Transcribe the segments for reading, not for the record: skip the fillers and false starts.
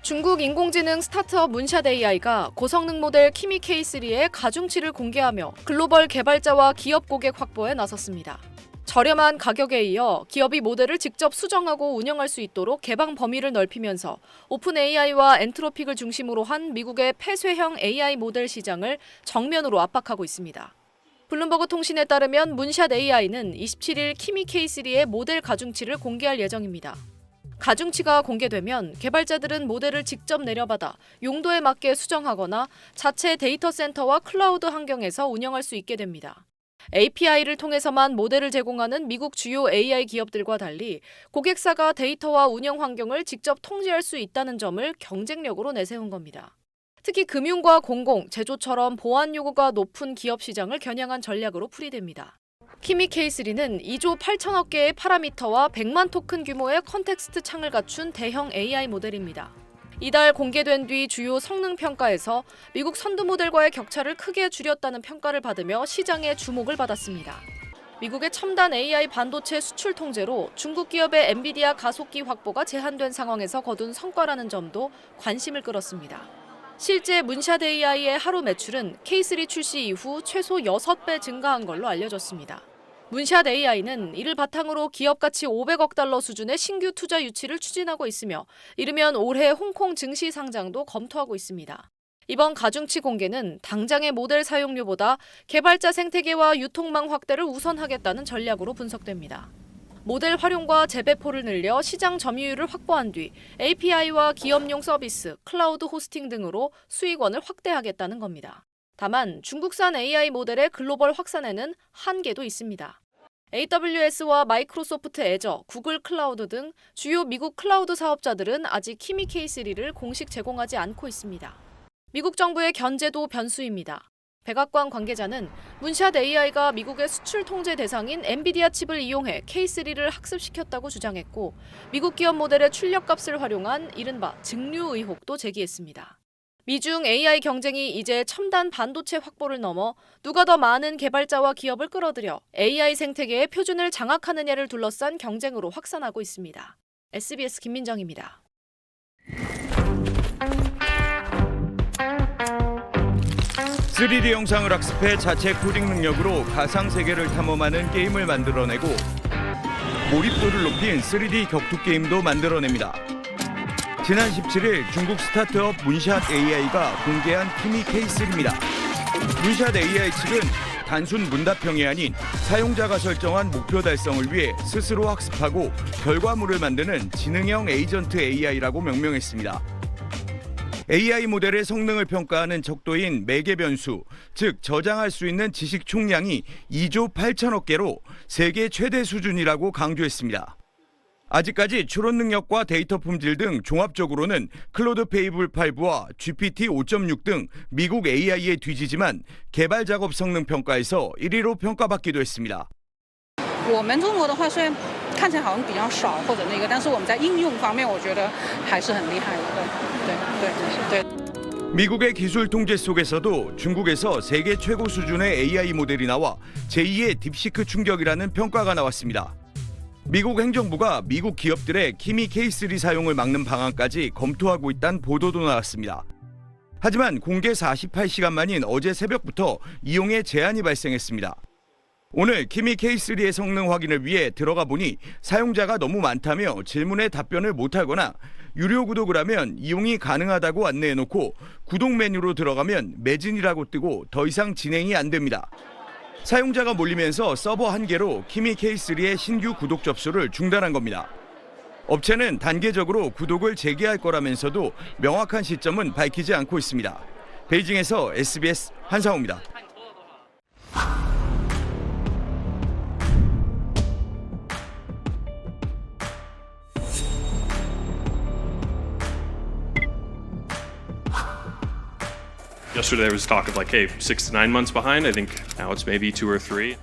중국 인공지능 스타트업 문샷 AI가 고성능 모델 키미 K3의 가중치를 공개하며 글로벌 개발자와 기업 고객 확보에 나섰습니다. 저렴한 가격에 이어 기업이 모델을 직접 수정하고 운영할 수 있도록 개방 범위를 넓히면서 오픈 AI와 엔트로픽을 중심으로 한 미국의 폐쇄형 AI 모델 시장을 정면으로 압박하고 있습니다. 블룸버그 통신에 따르면 문샷 AI는 27일 키미 K3의 모델 가중치를 공개할 예정입니다. 가중치가 공개되면 개발자들은 모델을 직접 내려받아 용도에 맞게 수정하거나 자체 데이터 센터와 클라우드 환경에서 운영할 수 있게 됩니다. API를 통해서만 모델을 제공하는 미국 주요 AI 기업들과 달리 고객사가 데이터와 운영 환경을 직접 통제할 수 있다는 점을 경쟁력으로 내세운 겁니다. 특히 금융과 공공, 제조처럼 보안 요구가 높은 기업 시장을 겨냥한 전략으로 풀이됩니다. 키미 K3는 2조 8천억 개의 파라미터와 100만 토큰 규모의 컨텍스트 창을 갖춘 대형 AI 모델입니다. 이달 공개된 뒤 주요 성능 평가에서 미국 선두 모델과의 격차를 크게 줄였다는 평가를 받으며 시장의 주목을 받았습니다. 미국의 첨단 AI 반도체 수출 통제로 중국 기업의 엔비디아 가속기 확보가 제한된 상황에서 거둔 성과라는 점도 관심을 끌었습니다. 실제 문샷 AI의 하루 매출은 K3 출시 이후 최소 6배 증가한 걸로 알려졌습니다. 문샷 AI는 이를 바탕으로 기업 가치 500억 달러 수준의 신규 투자 유치를 추진하고 있으며 이르면 올해 홍콩 증시 상장도 검토하고 있습니다. 이번 가중치 공개는 당장의 모델 사용료보다 개발자 생태계와 유통망 확대를 우선하겠다는 전략으로 분석됩니다. 모델 활용과 재배포를 늘려 시장 점유율을 확보한 뒤 API와 기업용 서비스, 클라우드 호스팅 등으로 수익원을 확대하겠다는 겁니다. 다만 중국산 AI 모델의 글로벌 확산에는 한계도 있습니다. AWS와 마이크로소프트 애저, 구글 클라우드 등 주요 미국 클라우드 사업자들은 아직 키미 K3를 공식 제공하지 않고 있습니다. 미국 정부의 견제도 변수입니다. 백악관 관계자는 문샷 AI가 미국의 수출 통제 대상인 엔비디아 칩을 이용해 K3를 학습시켰다고 주장했고 미국 기업 모델의 출력값을 활용한 이른바 증류 의혹도 제기했습니다. 미중 AI 경쟁이 이제 첨단 반도체 확보를 넘어 누가 더 많은 개발자와 기업을 끌어들여 AI 생태계의 표준을 장악하느냐를 둘러싼 경쟁으로 확산하고 있습니다. SBS 김민정입니다. 3D 영상을 학습해 자체 코딩 능력으로 가상 세계를 탐험하는 게임을 만들어내고 몰입도를 높인 3D 격투 게임도 만들어냅니다. 지난 17일 중국 스타트업 문샷 AI가 공개한 키미 K3입니다. 문샷 AI 측은 단순 문답형이 아닌 사용자가 설정한 목표 달성을 위해 스스로 학습하고 결과물을 만드는 지능형 에이전트 AI라고 명명했습니다. AI 모델의 성능을 평가하는 척도인 매개 변수, 즉 저장할 수 있는 지식 총량이 2조 8천억 개로 세계 최대 수준이라고 강조했습니다. 아직까지 추론 능력과 데이터 품질 등 종합적으로는 클로드 페이블 5와 GPT 5.6 등 미국 AI에 뒤지지만 개발 작업 성능 평가에서 1위로 평가받기도 했습니다. 我们中国的话虽然看起来好像比较少或者那个，但是我们在应用方面我觉得还是很厉害的。对。 미국의 기술 통제 속에서도 중국에서 세계 최고 수준의 AI 모델이 나와 제2의 딥시크 충격이라는 평가가 나왔습니다. 미국 행정부가 미국 기업들의 키미 K3 사용을 막는 방안까지 검토하고 있다는 보도도 나왔습니다. 하지만 공개 48시간 만인 어제 새벽부터 이용에 제한이 발생했습니다. 오늘 키미 K3의 성능 확인을 위해 들어가 보니 사용자가 너무 많다며 질문에 답변을 못하거나 유료 구독을 하면 이용이 가능하다고 안내해놓고 구독 메뉴로 들어가면 매진이라고 뜨고 더 이상 진행이 안 됩니다. 사용자가 몰리면서 서버 한계로 키미 K3의 신규 구독 접수를 중단한 겁니다. 업체는 단계적으로 구독을 재개할 거라면서도 명확한 시점은 밝히지 않고 있습니다. 베이징에서 SBS 한상호입니다. Yesterday there was talk of like, hey, 6 to 9 months behind. I think now it's maybe 2 or 3.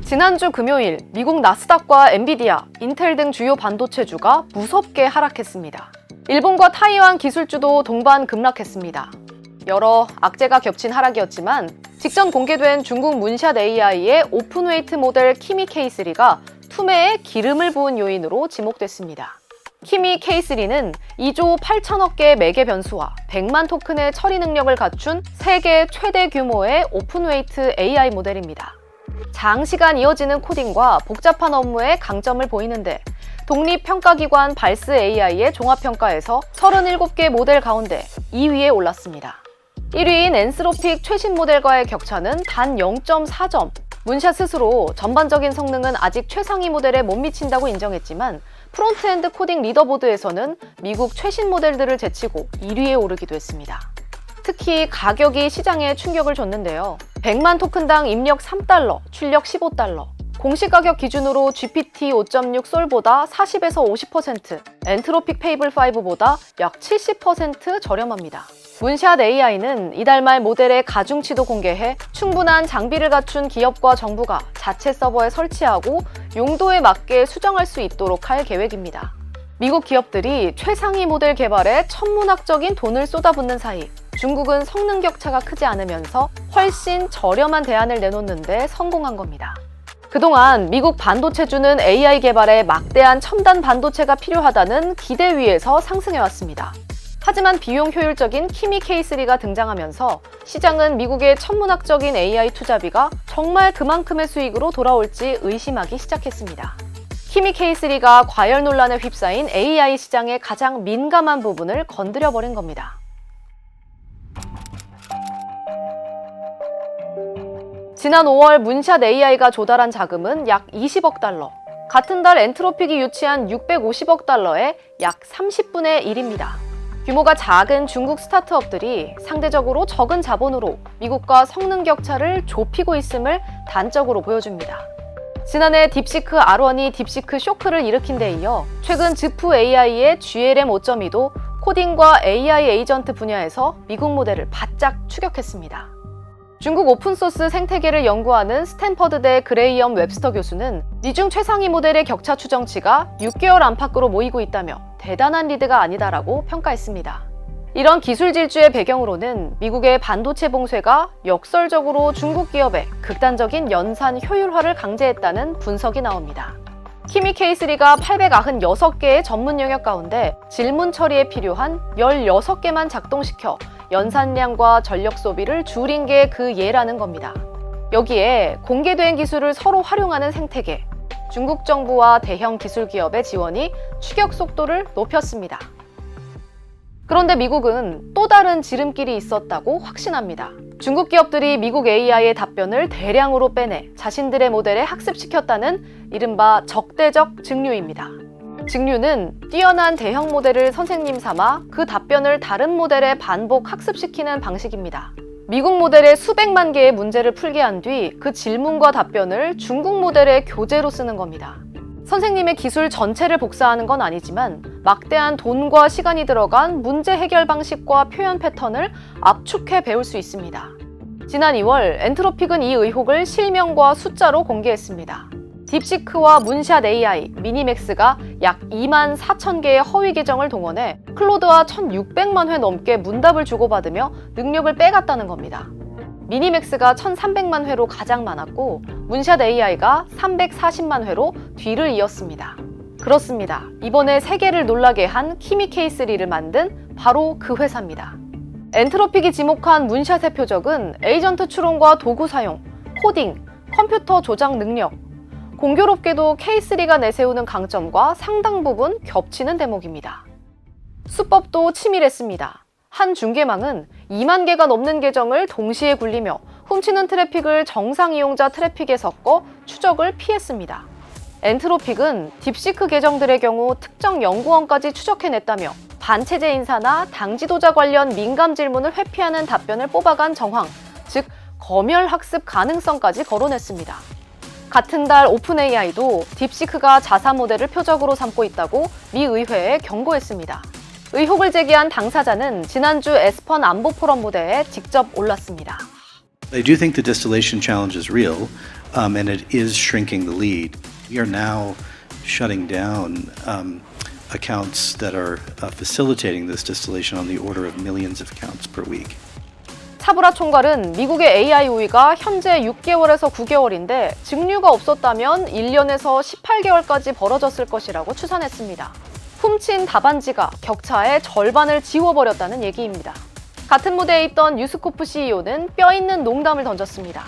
지난주 금요일 미국 나스닥과 엔비디아, 인텔 등 주요 반도체주가 무섭게 하락했습니다. 일본과 타이완 기술주도 동반 급락했습니다. 여러 악재가 겹친 하락이었지만 직전 공개된 중국 문샷 AI의 오픈웨이트 모델 키미 K3가 투매에 기름을 부은 요인으로 지목됐습니다. 키미 K3는 2조 8천억 개의 매개 변수와 100만 토큰의 처리 능력을 갖춘 세계 최대 규모의 오픈웨이트 AI 모델입니다. 장시간 이어지는 코딩과 복잡한 업무에 강점을 보이는데 독립평가기관 발스 AI의 종합평가에서 37개 모델 가운데 2위에 올랐습니다. 1위인 엔스로픽 최신 모델과의 격차는 단 0.4점. 문샷 스스로 전반적인 성능은 아직 최상위 모델에 못 미친다고 인정했지만 프론트엔드 코딩 리더보드에서는 미국 최신 모델들을 제치고 1위에 오르기도 했습니다. 특히 가격이 시장에 충격을 줬는데요. 100만 토큰당 입력 3달러, 출력 15달러. 공식 가격 기준으로 GPT 5.6 솔보다 40에서 50%, 엔트로픽 페이블 5보다 약 70% 저렴합니다. 문샷 AI는 이달 말 모델의 가중치도 공개해 충분한 장비를 갖춘 기업과 정부가 자체 서버에 설치하고 용도에 맞게 수정할 수 있도록 할 계획입니다. 미국 기업들이 최상위 모델 개발에 천문학적인 돈을 쏟아붓는 사이 중국은 성능 격차가 크지 않으면서 훨씬 저렴한 대안을 내놓는데 성공한 겁니다. 그동안 미국 반도체주는 AI 개발에 막대한 첨단 반도체가 필요하다는 기대 위에서 상승해왔습니다. 하지만 비용 효율적인 키미 K3가 등장하면서 시장은 미국의 천문학적인 AI 투자비가 정말 그만큼의 수익으로 돌아올지 의심하기 시작했습니다. 키미 K3가 과열 논란에 휩싸인 AI 시장의 가장 민감한 부분을 건드려버린 겁니다. 지난 5월 문샷 AI가 조달한 자금은 약 20억 달러, 같은 달 엔트로픽이 유치한 650억 달러의 약 30분의 1입니다. 규모가 작은 중국 스타트업들이 상대적으로 적은 자본으로 미국과 성능 격차를 좁히고 있음을 단적으로 보여줍니다. 지난해 딥시크 R1이 딥시크 쇼크를 일으킨 데 이어 최근 즈프 AI의 GLM 5.2도 코딩과 AI 에이전트 분야에서 미국 모델을 바짝 추격했습니다. 중국 오픈소스 생태계를 연구하는 스탠퍼드대 그레이엄 웹스터 교수는 미중 최상위 모델의 격차 추정치가 6개월 안팎으로 모이고 있다며 대단한 리드가 아니다라고 평가했습니다. 이런 기술 질주의 배경으로는 미국의 반도체 봉쇄가 역설적으로 중국 기업의 극단적인 연산 효율화를 강제했다는 분석이 나옵니다. 키미 K3가 896개의 전문 영역 가운데 질문 처리에 필요한 16개만 작동시켜 연산량과 전력 소비를 줄인 게 그 예라는 겁니다. 여기에 공개된 기술을 서로 활용하는 생태계, 중국 정부와 대형 기술 기업의 지원이 추격 속도를 높였습니다. 그런데 미국은 또 다른 지름길이 있었다고 확신합니다. 중국 기업들이 미국 AI의 답변을 대량으로 빼내 자신들의 모델에 학습시켰다는 이른바 적대적 증류입니다. 증류는 뛰어난 대형 모델을 선생님 삼아 그 답변을 다른 모델에 반복 학습시키는 방식입니다. 미국 모델의 수백만 개의 문제를 풀게 한 뒤 그 질문과 답변을 중국 모델의 교재로 쓰는 겁니다. 선생님의 기술 전체를 복사하는 건 아니지만 막대한 돈과 시간이 들어간 문제 해결 방식과 표현 패턴을 압축해 배울 수 있습니다. 지난 2월 엔트로픽은 이 의혹을 실명과 숫자로 공개했습니다. 딥시크와 문샷 AI, 미니맥스가 약 2만 4천 개의 허위 계정을 동원해 클로드와 1,600만 회 넘게 문답을 주고받으며 능력을 빼갔다는 겁니다. 미니맥스가 1,300만 회로 가장 많았고 문샷 AI가 340만 회로 뒤를 이었습니다. 그렇습니다. 이번에 세계를 놀라게 한 키미 K3를 만든 바로 그 회사입니다. 엔트로픽이 지목한 문샷의 표적은 에이전트 추론과 도구 사용, 코딩, 컴퓨터 조작 능력, 공교롭게도 K3가 내세우는 강점과 상당 부분 겹치는 대목입니다. 수법도 치밀했습니다. 한 중계망은 2만 개가 넘는 계정을 동시에 굴리며 훔치는 트래픽을 정상 이용자 트래픽에 섞어 추적을 피했습니다. 엔트로픽은 딥시크 계정들의 경우 특정 연구원까지 추적해냈다며 반체제 인사나 당지도자 관련 민감 질문을 회피하는 답변을 뽑아간 정황, 즉 검열 학습 가능성까지 거론했습니다. 같은 달 오픈AI도 딥시크가 자사 모델을 표적으로 삼고 있다고 미 의회에 경고했습니다. 의혹을 제기한 당사자는 지난주 에스펀 안보 포럼 무대에 직접 올랐습니다. I do think the distillation challenge is real, and it is shrinking the lead. We are now shutting down accounts that are facilitating this distillation on the order of millions of accounts per week. 차브라 총괄은 미국의 AI 우위가 현재 6개월에서 9개월인데 증류가 없었다면 1년에서 18개월까지 벌어졌을 것이라고 추산했습니다. 훔친 답안지가 격차의 절반을 지워버렸다는 얘기입니다. 같은 무대에 있던 뉴스코프 CEO는 뼈 있는 농담을 던졌습니다.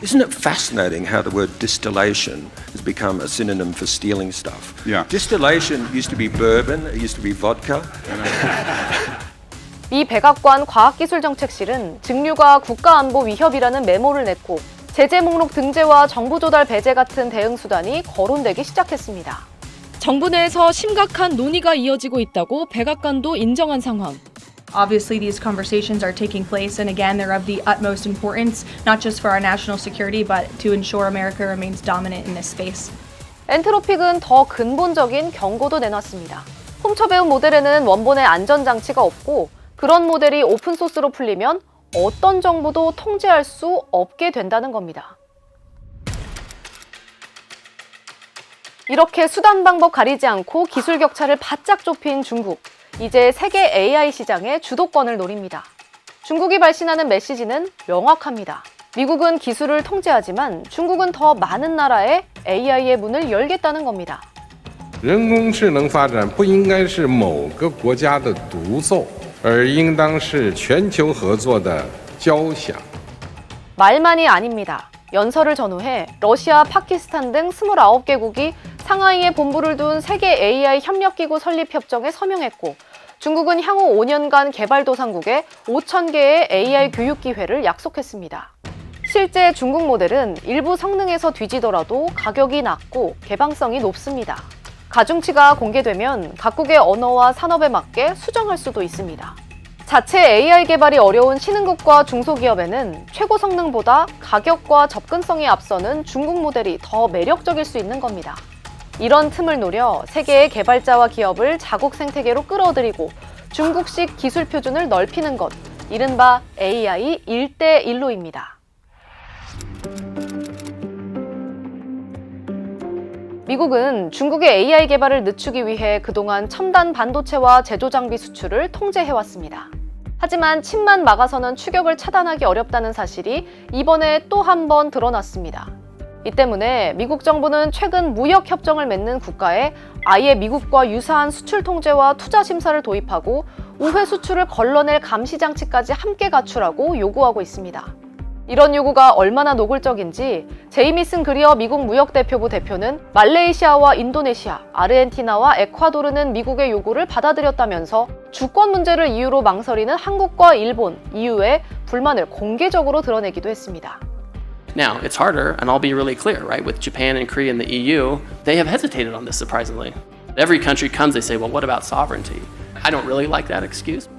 Isn't it fascinating how the word distillation has become a synonym for stealing stuff? Yeah. Distillation used to be bourbon, it used to be vodka. 미 백악관 과학기술정책실은 증류가 국가안보 위협이라는 메모를 냈고 제재 목록 등재와 정부 조달 배제 같은 대응 수단이 거론되기 시작했습니다. 정부 내에서 심각한 논의가 이어지고 있다고 백악관도 인정한 상황. Obviously, these conversations are taking place, and again, they're of the utmost importance, not just for our national security, but to ensure America remains dominant in this space. 엔트로픽은 더 근본적인 경고도 내놨습니다. 훔쳐배운 모델에는 원본의 안전장치가 없고 그런 모델이 오픈소스로 풀리면 어떤 정부도 통제할 수 없게 된다는 겁니다. 이렇게 수단 방법 가리지 않고 기술 격차를 바짝 좁힌 중국. 이제 세계 AI 시장의 주도권을 노립니다. 중국이 발신하는 메시지는 명확합니다. 미국은 기술을 통제하지만 중국은 더 많은 나라에 AI의 문을 열겠다는 겁니다. 人工智能发展不应该是某个国家的独奏，而应当是全球合作的交响。 말만이 아닙니다. 연설을 전후해 러시아, 파키스탄 등 29개국이 상하이에 본부를 둔 세계 AI 협력기구 설립 협정에 서명했고 중국은 향후 5년간 개발도상국에 5,000개의 AI 교육 기회를 약속했습니다. 실제 중국 모델은 일부 성능에서 뒤지더라도 가격이 낮고 개방성이 높습니다. 가중치가 공개되면 각국의 언어와 산업에 맞게 수정할 수도 있습니다. 자체 AI 개발이 어려운 신흥국과 중소기업에는 최고 성능보다 가격과 접근성이 앞서는 중국 모델이 더 매력적일 수 있는 겁니다. 이런 틈을 노려 세계의 개발자와 기업을 자국 생태계로 끌어들이고 중국식 기술 표준을 넓히는 것, 이른바 AI 1대1로입니다. 미국은 중국의 AI 개발을 늦추기 위해 그동안 첨단 반도체와 제조 장비 수출을 통제해왔습니다. 하지만 침만 막아서는 추격을 차단하기 어렵다는 사실이 이번에 또 한 번 드러났습니다. 이 때문에 미국 정부는 최근 무역 협정을 맺는 국가에 아예 미국과 유사한 수출 통제와 투자 심사를 도입하고 우회 수출을 걸러낼 감시 장치까지 함께 갖추라고 요구하고 있습니다. 이런 요구가 얼마나 노골적인지 제이미슨 그리어 미국 무역대표부 대표는 말레이시아와 인도네시아, 아르헨티나와 에콰도르는 미국의 요구를 받아들였다면서 주권 문제를 이유로 망설이는 한국과 일본, EU에 불만을 공개적으로 드러내기도 했습니다. Now, it's harder, and I'll be really clear, right? With Japan and Korea and the EU, they have hesitated on this, surprisingly. Every country comes, they say, well, what about sovereignty? I don't really like that excuse.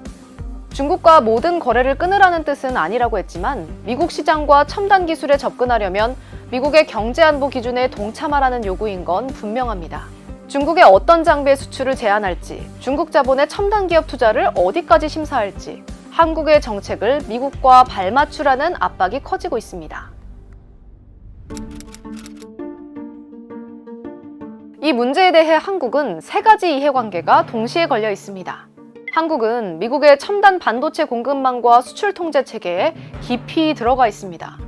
중국과 모든 거래를 끊으라는 뜻은 아니라고 했지만 미국 시장과 첨단 기술에 접근하려면 미국의 경제안보 기준에 동참하라는 요구인 건 분명합니다. 중국의 어떤 장비의 수출을 제한할지, 중국 자본의 첨단 기업 투자를 어디까지 심사할지, 한국의 정책을 미국과 발맞추라는 압박이 커지고 있습니다. 이 문제에 대해 한국은 세 가지 이해관계가 동시에 걸려 있습니다. 한국은 미국의 첨단 반도체 공급망과 수출 통제 체계에 깊이 들어가 있습니다.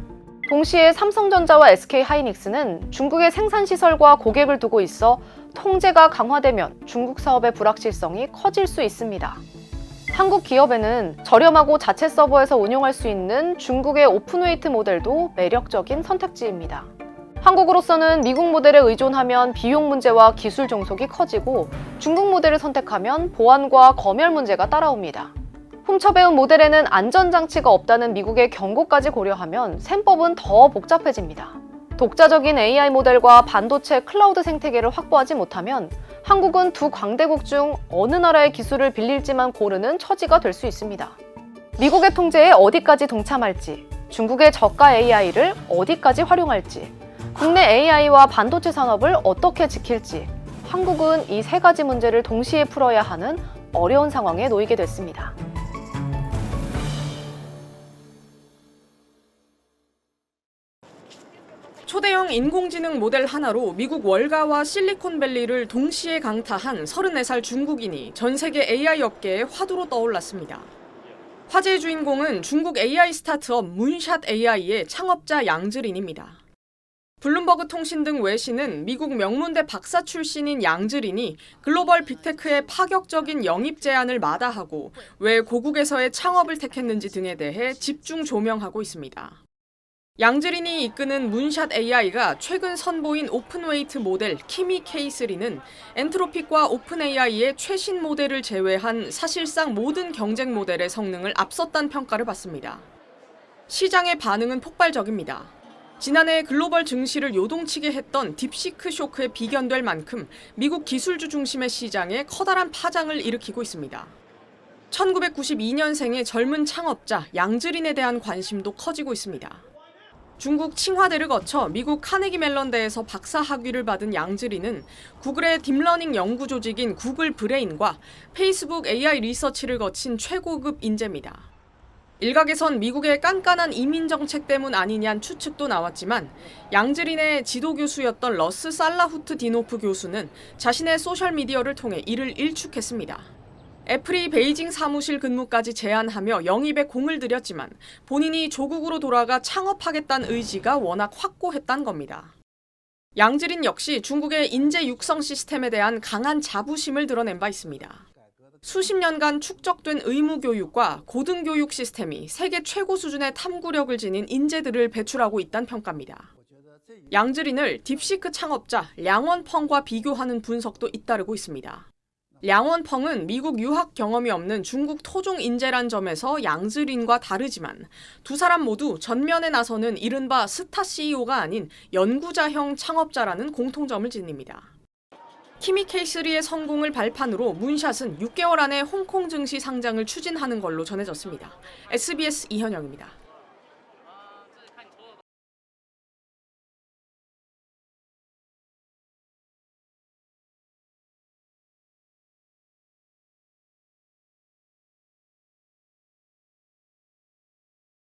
동시에 삼성전자와 SK하이닉스는 중국의 생산시설과 고객을 두고 있어 통제가 강화되면 중국 사업의 불확실성이 커질 수 있습니다. 한국 기업에는 저렴하고 자체 서버에서 운용할 수 있는 중국의 오픈웨이트 모델도 매력적인 선택지입니다. 한국으로서는 미국 모델에 의존하면 비용 문제와 기술 종속이 커지고 중국 모델을 선택하면 보안과 검열 문제가 따라옵니다. 훔쳐배운 모델에는 안전장치가 없다는 미국의 경고까지 고려하면 셈법은 더 복잡해집니다. 독자적인 AI 모델과 반도체 클라우드 생태계를 확보하지 못하면 한국은 두 강대국 중 어느 나라의 기술을 빌릴지만 고르는 처지가 될 수 있습니다. 미국의 통제에 어디까지 동참할지, 중국의 저가 AI를 어디까지 활용할지, 국내 AI와 반도체 산업을 어떻게 지킬지, 한국은 이 세 가지 문제를 동시에 풀어야 하는 어려운 상황에 놓이게 됐습니다. 초대형 인공지능 모델 하나로 미국 월가와 실리콘밸리를 동시에 강타한 34살 중국인이 전 세계 AI 업계의 화두로 떠올랐습니다. 화제의 주인공은 중국 AI 스타트업 문샷 AI의 창업자 양즈린입니다. 블룸버그 통신 등 외신은 미국 명문대 박사 출신인 양즈린이 글로벌 빅테크의 파격적인 영입 제안을 마다하고 왜 고국에서의 창업을 택했는지 등에 대해 집중 조명하고 있습니다. 양즈린이 이끄는 문샷 AI가 최근 선보인 오픈웨이트 모델 키미 K3는 엔트로픽과 오픈 AI의 최신 모델을 제외한 사실상 모든 경쟁 모델의 성능을 앞섰다는 평가를 받습니다. 시장의 반응은 폭발적입니다. 지난해 글로벌 증시를 요동치게 했던 딥시크 쇼크에 비견될 만큼 미국 기술주 중심의 시장에 커다란 파장을 일으키고 있습니다. 1992년생의 젊은 창업자 양즈린에 대한 관심도 커지고 있습니다. 중국 칭화대를 거쳐 미국 카네기 멜런대에서 박사 학위를 받은 양즈린은 구글의 딥러닝 연구 조직인 구글 브레인과 페이스북 AI 리서치를 거친 최고급 인재입니다. 일각에선 미국의 깐깐한 이민 정책 때문 아니냐는 추측도 나왔지만 양즈린의 지도 교수였던 러스 살라후트 디노프 교수는 자신의 소셜미디어를 통해 이를 일축했습니다. 애플이 베이징 사무실 근무까지 제안하며 영입에 공을 들였지만 본인이 조국으로 돌아가 창업하겠다는 의지가 워낙 확고했다는 겁니다. 양즈린 역시 중국의 인재 육성 시스템에 대한 강한 자부심을 드러낸 바 있습니다. 수십 년간 축적된 의무 교육과 고등교육 시스템이 세계 최고 수준의 탐구력을 지닌 인재들을 배출하고 있다는 평가입니다. 양즈린을 딥시크 창업자 량원펑과 비교하는 분석도 잇따르고 있습니다. 량원펑은 미국 유학 경험이 없는 중국 토종 인재란 점에서 양즈린과 다르지만 두 사람 모두 전면에 나서는 이른바 스타 CEO가 아닌 연구자형 창업자라는 공통점을 지닙니다. 키미 K3의 성공을 발판으로 문샷은 6개월 안에 홍콩 증시 상장을 추진하는 걸로 전해졌습니다. SBS 이현영입니다.